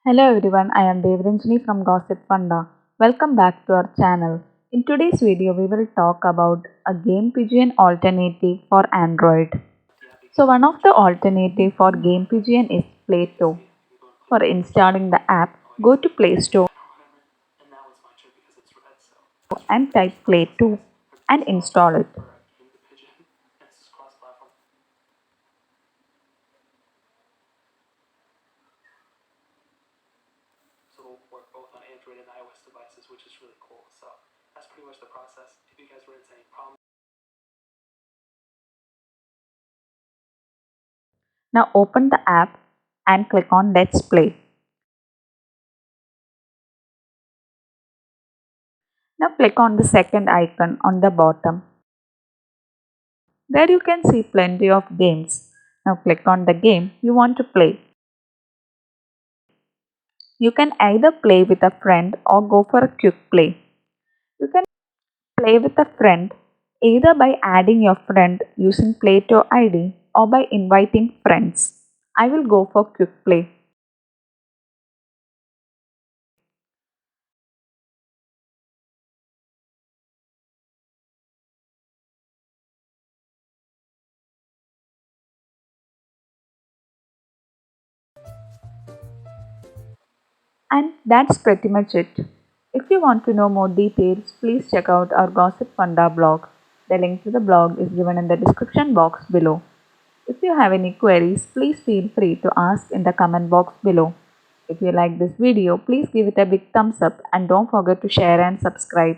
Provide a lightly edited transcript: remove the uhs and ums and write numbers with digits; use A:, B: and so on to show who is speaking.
A: Hello everyone, I am Devranjani from Gossipfunda. Welcome back to our channel. In today's video, we will talk about a Gamepigeon alternative for Android. So one of the alternative for Gamepigeon is Play Store. For installing the app, go to Play Store and type Play 2 and install it. Now open the app and click on Let's Play. Now click on the second icon on the bottom. There you can see plenty of games. Now click on the game you want to play. You can either play with a friend or go for a quick play. You can play with a friend either by adding your friend using Play-Doh ID or by inviting friends. I will go for quick play. And that's pretty much it. If you want to know more details, please check out our Gossip Funda blog. The link to the blog is given in the description box below. If you have any queries, please feel free to ask in the comment box below. If you like this video, please give it a big thumbs up and don't forget to share and subscribe.